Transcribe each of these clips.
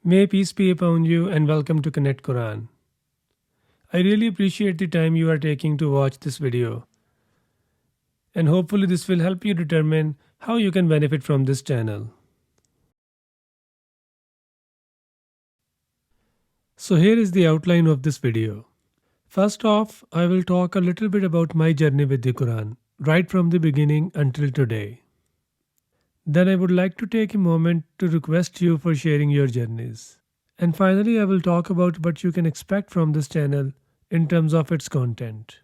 May peace be upon you and welcome to Connect Quran. I really appreciate the time you are taking to watch this video, and hopefully this will help you determine how you can benefit from this channel. So here is the outline of this video. First off, I will talk a little bit about my journey with the Quran, right from the beginning until today. Then I would like to take a moment to request you for sharing your journeys. And finally, I will talk about what you can expect from this channel in terms of its content.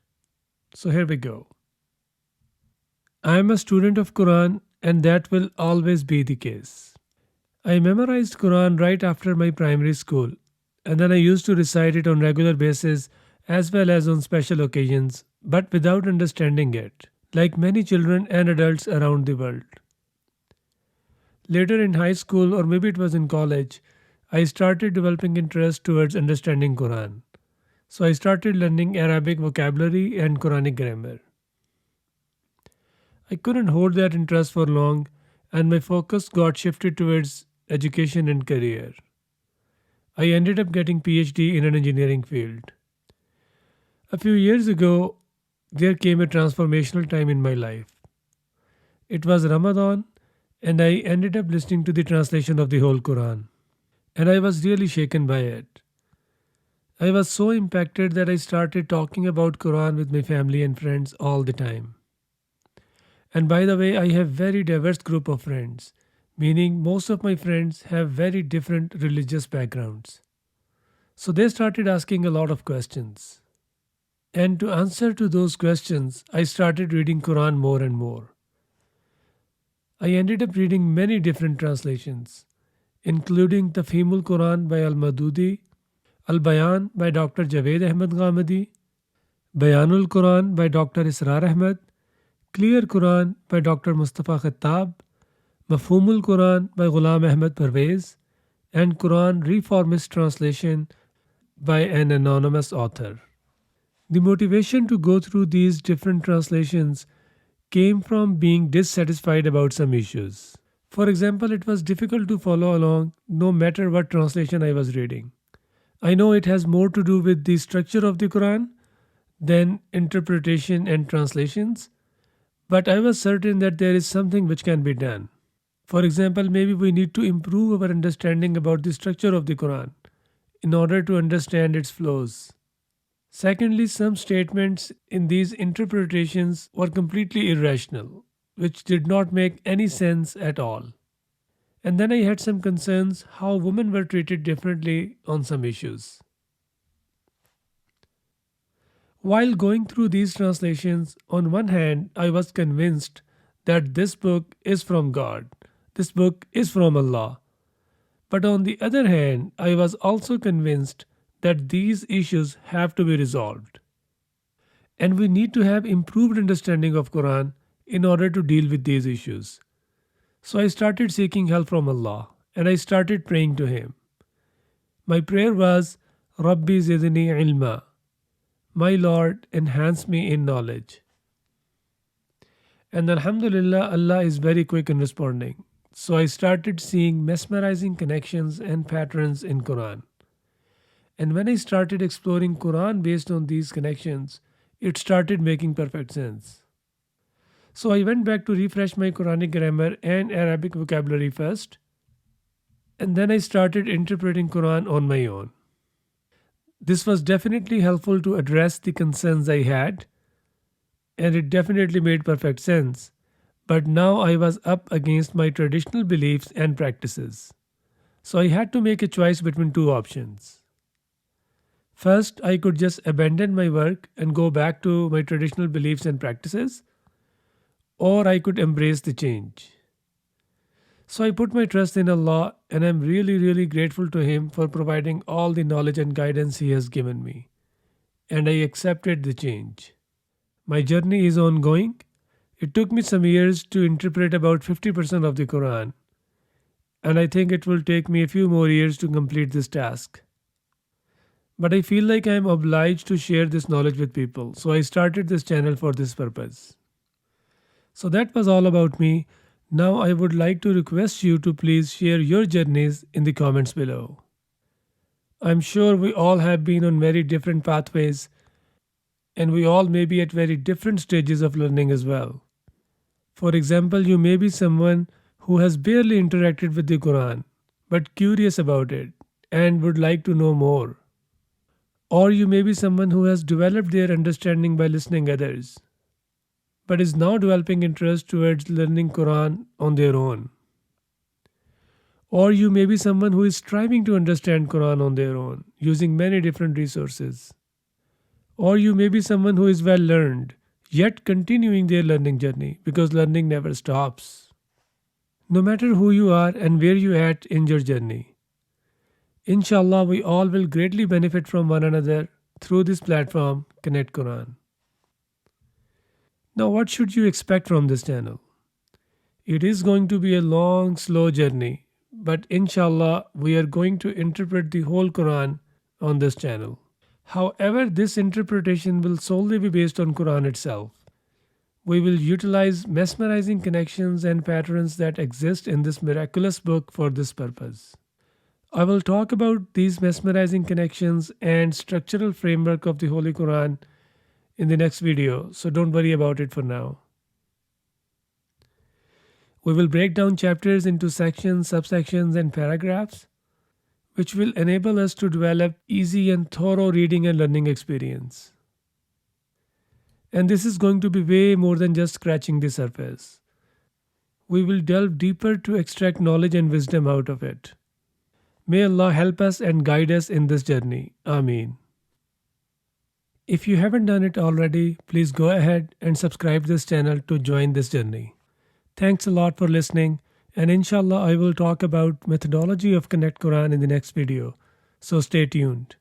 So here we go. I am a student of Quran and that will always be the case. I memorized Quran right after my primary school and then I used to recite it on regular basis as well as on special occasions but without understanding it, like many children and adults around the world. Later in high school or maybe it was in college, I started developing interest towards understanding Quran. So I started learning Arabic vocabulary and Quranic grammar. I couldn't hold that interest for long and my focus got shifted towards education and career. I ended up getting PhD in an engineering field. A few years ago, there came a transformational time in my life. It was Ramadan and I ended up listening to the translation of the whole Quran. And I was really shaken by it. I was so impacted that I started talking about Quran with my family and friends all the time. And by the way, I have very diverse group of friends, meaning most of my friends have very different religious backgrounds. So they started asking a lot of questions. And to answer to those questions, I started reading Quran more and more. I ended up reading many different translations, including Tafhimul Quran by Al-Madudi, Al-Bayan by Dr. Javed Ahmed Ghamidi, Bayanul Quran by Dr. Israr Ahmed, Clear Quran by Dr. Mustafa Khattab, Mafhumul Quran by Ghulam Ahmed Parvez, and Quran Reformist Translation by an anonymous author. The motivation to go through these different translations came from being dissatisfied about some issues. For example, it was difficult to follow along no matter what translation I was reading. I know it has more to do with the structure of the Quran than interpretation and translations, but I was certain that there is something which can be done. For example, maybe we need to improve our understanding about the structure of the Quran in order to understand its flows. Secondly, some statements in these interpretations were completely irrational, which did not make any sense at all. And then I had some concerns how women were treated differently on some issues. While going through these translations, on one hand, I was convinced that this book is from God. This book is from Allah. But on the other hand, I was also convinced that these issues have to be resolved. And we need to have improved understanding of Quran in order to deal with these issues. So I started seeking help from Allah and I started praying to Him. My prayer was, Rabbi zidni ilma. My Lord, enhance me in knowledge. And Alhamdulillah, Allah is very quick in responding. So I started seeing mesmerizing connections and patterns in Quran. And when I started exploring Quran based on these connections, it started making perfect sense. So I went back to refresh my Quranic grammar and Arabic vocabulary first, and then I started interpreting Quran on my own. This was definitely helpful to address the concerns I had, and it definitely made perfect sense. But now I was up against my traditional beliefs and practices. So I had to make a choice between two options. First, I could just abandon my work and go back to my traditional beliefs and practices, or I could embrace the change. So I put my trust in Allah and I'm really grateful to Him for providing all the knowledge and guidance He has given me. And I accepted the change. My journey is ongoing. It took me some years to interpret about 50% of the Quran. And I think it will take me a few more years to complete this task. But I feel like I am obliged to share this knowledge with people. So I started this channel for this purpose. So that was all about me. Now I would like to request you to please share your journeys in the comments below. I'm sure we all have been on very different pathways, and we all may be at very different stages of learning as well. For example, you may be someone who has barely interacted with the Quran, but curious about it and would like to know more. Or you may be someone who has developed their understanding by listening others, but is now developing interest towards learning Quran on their own. Or you may be someone who is striving to understand Quran on their own, using many different resources. Or you may be someone who is well learned, yet continuing their learning journey because learning never stops. No matter who you are and where you are at in your journey, inshallah we all will greatly benefit from one another through this platform, Connect Quran. Now what should you expect from this channel? It is going to be a long, slow journey, but inshallah we are going to interpret the whole Quran on this channel. However, this interpretation will solely be based on Quran itself. We will utilize mesmerizing connections and patterns that exist in this miraculous book for this purpose. I will talk about these mesmerizing connections and structural framework of the Holy Quran in the next video, so don't worry about it for now. We will break down chapters into sections, subsections, and paragraphs, which will enable us to develop easy and thorough reading and learning experience. And this is going to be way more than just scratching the surface. We will delve deeper to extract knowledge and wisdom out of it. May Allah help us and guide us in this journey. Ameen. If you haven't done it already, please go ahead and subscribe this channel to join this journey. Thanks a lot for listening, and inshallah I will talk about methodology of Connect Quran in the next video. So stay tuned.